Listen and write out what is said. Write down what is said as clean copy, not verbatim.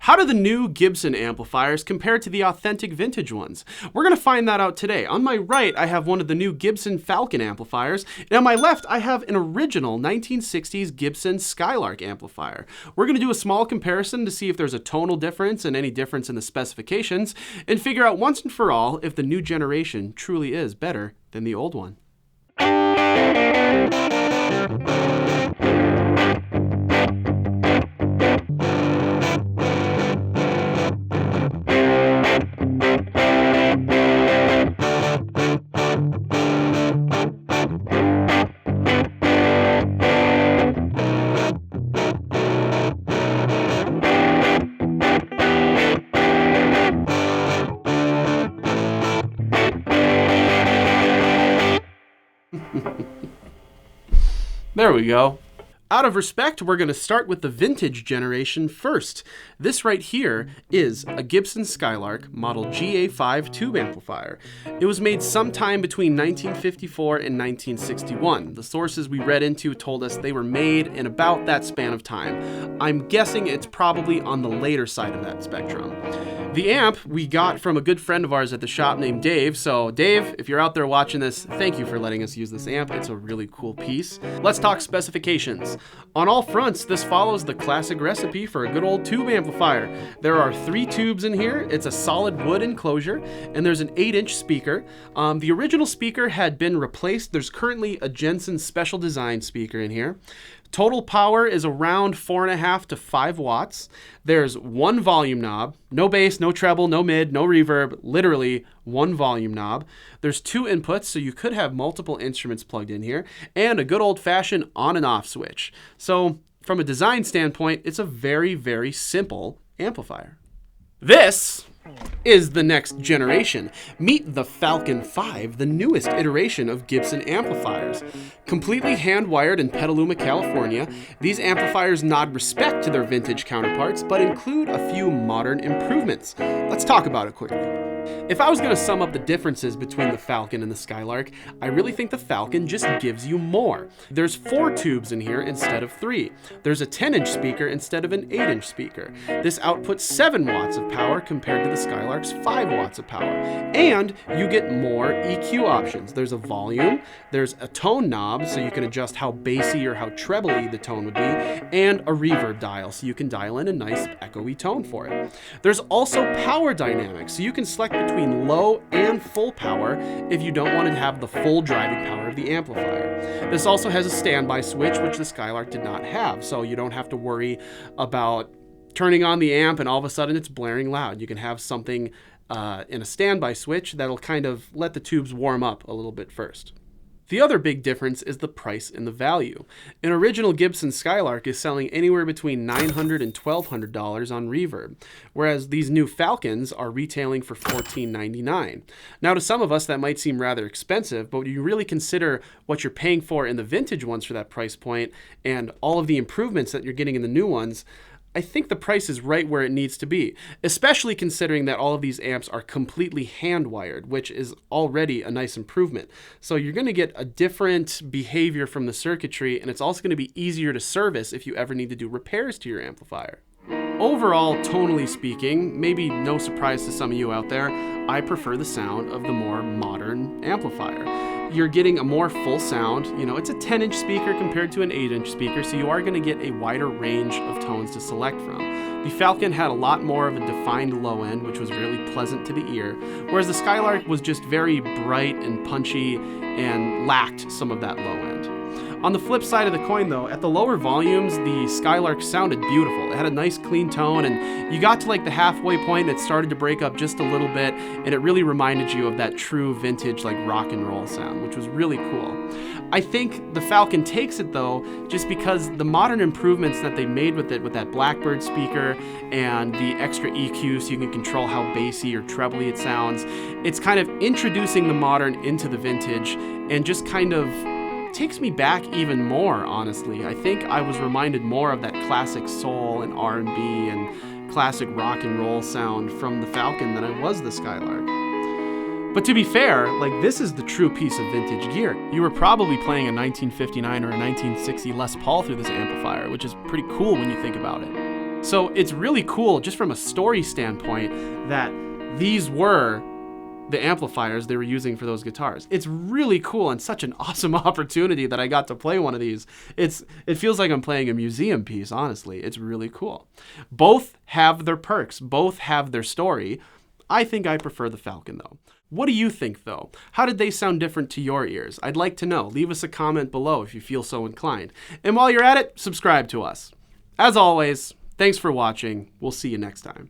How do the new Gibson amplifiers compare to the authentic vintage ones? We're going to find that out today. On my right, I have one of the new Gibson Falcon amplifiers, and on my left, I have an original 1960s Gibson Skylark amplifier. We're going to do a small comparison to see if there's a tonal difference and any difference in the specifications, and figure out once and for all if the new generation truly is better than the old one. There we go. Out of respect, we're going to start with the vintage generation first. This right here is a Gibson Skylark model GA-5 tube amplifier. It was made sometime between 1954 and 1961. The sources we read into told us they were made in about that span of time. I'm guessing it's probably on the later side of that spectrum. The amp we got from a good friend of ours at the shop named Dave. So Dave, if you're out there watching this, thank you for letting us use this amp. It's a really cool piece. Let's talk specifications. On all fronts, this follows the classic recipe for a good old tube amplifier. There are 3 tubes in here. It's a solid wood enclosure, and there's an 8-inch speaker. The original speaker had been replaced. There's currently a Jensen special design speaker in here. Total power is around 4.5 to 5 watts. There's one volume knob, no bass, no treble, no mid, no reverb, literally one volume knob. There's 2 inputs, so you could have multiple instruments plugged in here, and a good old-fashioned on and off switch. So from a design standpoint, it's a very, very simple amplifier. This is the next generation. Meet the Falcon 5, the newest iteration of Gibson amplifiers. Completely hand-wired in Petaluma, California, these amplifiers nod respect to their vintage counterparts, but include a few modern improvements. Let's talk about it quickly. If I was going to sum up the differences between the Falcon and the Skylark, I really think the Falcon just gives you more. There's 4 tubes in here instead of 3. There's a 10-inch speaker instead of an 8-inch speaker. This outputs 7 watts of power compared to the Skylark's 5 watts of power. And you get more EQ options. There's a volume, there's a tone knob, so you can adjust how bassy or how trebly the tone would be, and a reverb dial, so you can dial in a nice echoey tone for it. There's also power dynamics, so you can select between low and full power if you don't want to have the full driving power of the amplifier. This also has a standby switch, which the Skylark did not have, so you don't have to worry about turning on the amp and all of a sudden it's blaring loud. You can have something in a standby switch that'll kind of let the tubes warm up a little bit first. The other big difference is the price and the value. An original Gibson Skylark is selling anywhere between $900 and $1,200 on Reverb, whereas these new Falcons are retailing for $14.99. Now, to some of us, that might seem rather expensive, but when you really consider what you're paying for in the vintage ones for that price point and all of the improvements that you're getting in the new ones, I think the price is right where it needs to be, especially considering that all of these amps are completely hand-wired, which is already a nice improvement. So you're going to get a different behavior from the circuitry, and it's also going to be easier to service if you ever need to do repairs to your amplifier. Overall, tonally speaking, maybe no surprise to some of you out there, I prefer the sound of the more modern amplifier. You're getting a more full sound. You know, it's a 10-inch speaker compared to an 8-inch speaker, so you are going to get a wider range of tones to select from. The Falcon had a lot more of a defined low end, which was really pleasant to the ear, whereas the Skylark was just very bright and punchy and lacked some of that low end. On the flip side of the coin though, at the lower volumes, the Skylark sounded beautiful. It had a nice clean tone, and you got to like the halfway point and it started to break up just a little bit, and it really reminded you of that true vintage like rock and roll sound, which was really cool. I think the Falcon takes it though, just because the modern improvements that they made with it, with that Blackbird speaker and the extra EQ so you can control how bassy or trebly it sounds, it's kind of introducing the modern into the vintage and just kind of takes me back even more, honestly. I think I was reminded more of that classic soul and R&B and classic rock and roll sound from the Falcon than I was the Skylark. But to be fair, like, this is the true piece of vintage gear. You were probably playing a 1959 or a 1960 Les Paul through this amplifier, which is pretty cool when you think about it. So it's really cool, just from a story standpoint, that these were the amplifiers they were using for those guitars. It's really cool and such an awesome opportunity that I got to play one of these. It feels like I'm playing a museum piece, honestly. It's really cool. Both have their perks. Both have their story. I think I prefer the Falcon, though. What do you think, though? How did they sound different to your ears? I'd like to know. Leave us a comment below if you feel so inclined. And while you're at it, subscribe to us. As always, thanks for watching. We'll see you next time.